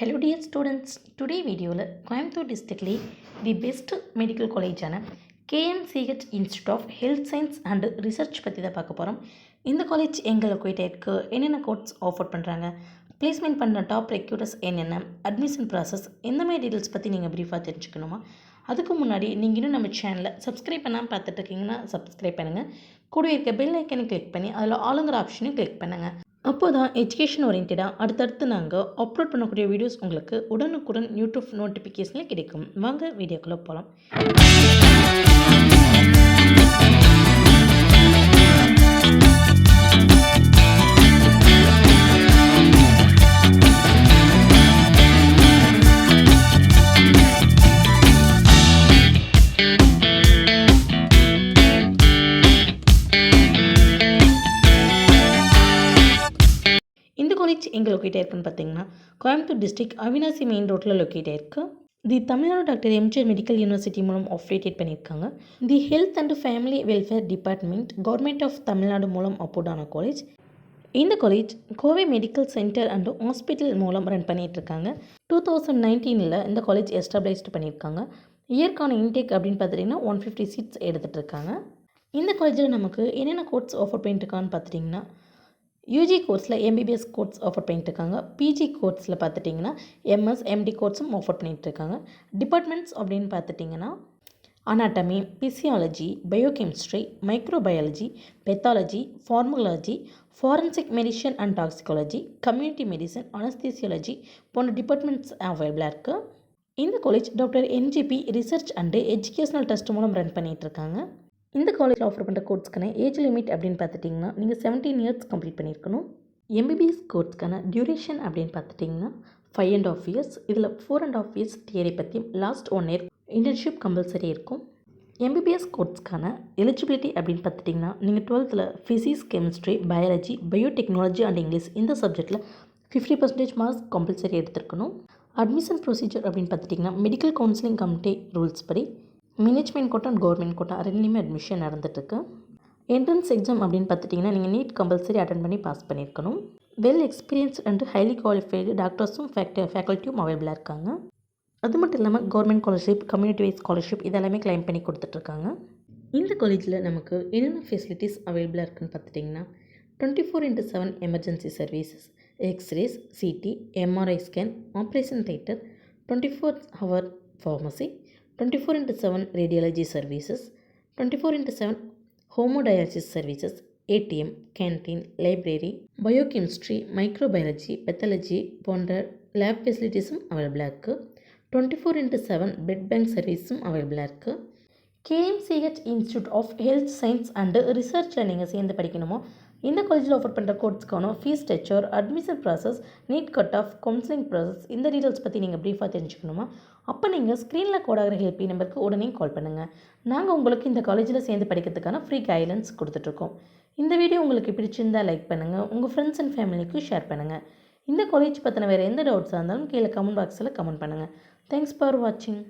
Hello dear students, today video la Coimbatore district le the best medical college ana KMCH Institute of Health Science and Research பத்தி தான் பார்க்க போறோம். இந்த college எங்க locate ஆயிருக்கு, என்னென்ன கோர்ஸ் ஆஃபர் பண்றாங்க, பிளேஸ்மென்ட் பண்ண டாப் ரெக்ரூட்டர்ஸ் என்னென்ன, அட்மிஷன் process இந்த மாதிரி டீடைல்ஸ் பத்தி நீங்க பிரீஃபா தெரிஞ்சுக்கணுமா? அதுக்கு முன்னாடி நீங்க இன்னும் நம்ம சேனலை சப்ஸ்கிரைப் பண்ணாம பார்த்துட்டு இருக்கீங்கன்னா சப்ஸ்கிரைப் பண்ணுங்க. கூடவே இருக்க பெல் ஐக்கனை கிளிக் பண்ணி அதில் ஆளுங்கிற ஆப்ஷனையும் கிளிக் பண்ணுங்க. அப்போ தான் எஜுகேஷன் ஓரியன்டாக அடுத்தடுத்து நாங்கள் அப்லோட் பண்ணக்கூடிய வீடியோஸ் உங்களுக்கு உடனுக்குடன் யூடியூப் நோட்டிஃபிகேஷனில் கிடைக்கும். வாங்க வீடியோக்குள்ளே போகலாம். இந்த காலேஜ் எங்கே லொக்கேட் ஆயிருக்குன்னு பார்த்தீங்கன்னா கோயம்புத்தூர் டிஸ்ட்ரிக்ட் அவினாசி மெயின் ரோட்டில் லொக்கேட் ஆயிருக்கு. The Tamil Nadu doctor MGR medical university மூலம் ஆப்ரேட்டட் பண்ணியிருக்காங்க. The health and family welfare department government of Tamil Nadu மூலம் அப்ரூவ்டான காலேஜ். இந்த college Kovai medical centre and hospital மூலம் ரன் பண்ணிகிட்ருக்காங்க. 2019 இந்த காலேஜ் எஸ்டாப்ளிஷ்ட் பண்ணியிருக்காங்க. இயற்கான இன்டேக் அப்படின்னு பார்த்துட்டிங்கன்னா 150 சீட்ஸ் எடுத்துகிட்ருக்காங்க. இந்த காலேஜில் நமக்கு என்னென்ன கோர்ஸ் ஆஃபர் பண்ணிட்டுருக்கான்னு பார்த்துட்டிங்கன்னா யூஜி கோர்ஸில் எம்பிபிஎஸ் கோர்ஸ் ஆஃபர் பண்ணிட்டுருக்காங்க. பிஜி கோர்ஸில் பார்த்துட்டிங்கன்னா எம்எஸ் எம்டி கோர்ஸும் ஆஃபர் பண்ணிகிட்ருக்காங்க. டிபார்ட்மெண்ட்ஸ் அப்படின்னு பார்த்துட்டிங்கன்னா anatomy, physiology, biochemistry, microbiology, pathology, pharmacology, forensic medicine and toxicology, community medicine, anaesthesiology போன்ற டிபார்ட்மெண்ட்ஸ் அவைலபிளாக இருக்குது. இந்த college doctor NGP research and educational trust மூலம் ரன் பண்ணிகிட்ருக்காங்க. இந்த காலேஜில் ஆஃபர் பண்ணுற கோர்ஸ்க்கான ஏஜ் லிமிட் அப்படின்னு பார்த்துட்டிங்கன்னா நீங்கள் 17 இயர்ஸ் கம்ப்ளீட் பண்ணியிருக்கணும். எம்பிபிஎஸ் கோர்ஸ்க்கான டியூரேஷன் அப்படின்னு பார்த்துட்டிங்கன்னா 5.5 இயர்ஸ். இதில் 4.5 இயர்ஸ் தியரி பற்றியும் லாஸ்ட் 1 இயர் இன்டர்ன்ஷிப் கம்பல்சரி இருக்கும். எம்பிபிஎஸ் கோர்ஸ்க்கான எலிஜிபிலிட்டி அப்படின்னு பார்த்துட்டிங்கன்னா நீங்கள் 12th physics, chemistry, biology, biotechnology and English இந்த சப்ஜெக்டில் 50% மார்க்ஸ் கம்பல்சரி எடுத்துருக்கணும். அட்மிஷன் ப்ரொசீஜர் அப்படின்னு பார்த்துட்டிங்கன்னா மெடிக்கல் கவுன்சிலிங் கமிட்டி ரூல்ஸ் படி management quota and government quota ரெண்டுலேயுமே அட்மிஷன் நடந்துகிட்ருக்கு. என்ட்ரன்ஸ் எக்ஸாம் அப்படின்னு பார்த்துட்டிங்கன்னா நீங்கள் நீட் கம்பல்சரி அட்டன் பண்ணி பாஸ் பண்ணியிருக்கணும். Well experience and highly qualified டாக்டர்ஸும் ஃபேக்கல்ட்டியும் அவைலபிளாக இருக்காங்க. அது மட்டும் இல்லாமல் government scholarship, community wise scholarship இதெல்லாமே கிளைம் பண்ணி கொடுத்துட்ருக்காங்க. இந்த காலேஜில் நமக்கு என்னென்ன ஃபெசிலிட்டிஸ் அவைலபிளாக இருக்குதுன்னு பார்த்துட்டிங்கன்னா 24/7 emergency services, X-rays, CT, MRI scan, operation theatre, 24 hour pharmacy, 24/7 radiology services, 24/7 hemodialysis services, ATM, canteen, library, biochemistry, microbiology, pathology போன்ற லேப் ஃபெசிலிட்டிஸும் அவைலபிளாக இருக்குது. 24/7 பெட் பேங்க் சர்வீஸும் அவைலபிளாக இருக்குது. KMCH institute of health science and ரிசர்ச்சில் நீங்கள் சேர்ந்து படிக்கணுமோ இந்த காலேஜில் ஆஃபர் பண்ணுற கோர்ஸ்க்கான fees structure, admission process, NEET cut off, counselling process இந்த டீட்டெயில்ஸ் பற்றி நீங்கள் ப்ரீஃபாக தெரிஞ்சுக்கணுமா? அப்போ நீங்கள் ஸ்க்ரீனில் கோடாகிற ஹெல்ப்லைன் நம்பருக்கு உடனே கால் பண்ணுங்கள். நாங்கள் உங்களுக்கு இந்த காலேஜில் சேர்ந்து படிக்கிறதுக்கான ஃப்ரீ கைட்லைன்ஸ் கொடுத்துட்ருக்கோம். இந்த வீடியோ உங்களுக்கு பிடிச்சிருந்தால் லைக் பண்ணுங்கள், உங்கள் ஃப்ரெண்ட்ஸ் அண்ட் ஃபேமிலிக்கு ஷேர் பண்ணுங்கள். இந்த காலேஜ் பற்றின வேறு எந்த டவுட்ஸாக இருந்தாலும் கீழே கமெண்ட் பாக்ஸில் கமெண்ட் பண்ணுங்கள். தேங்க்ஸ் ஃபார் வாட்சிங்.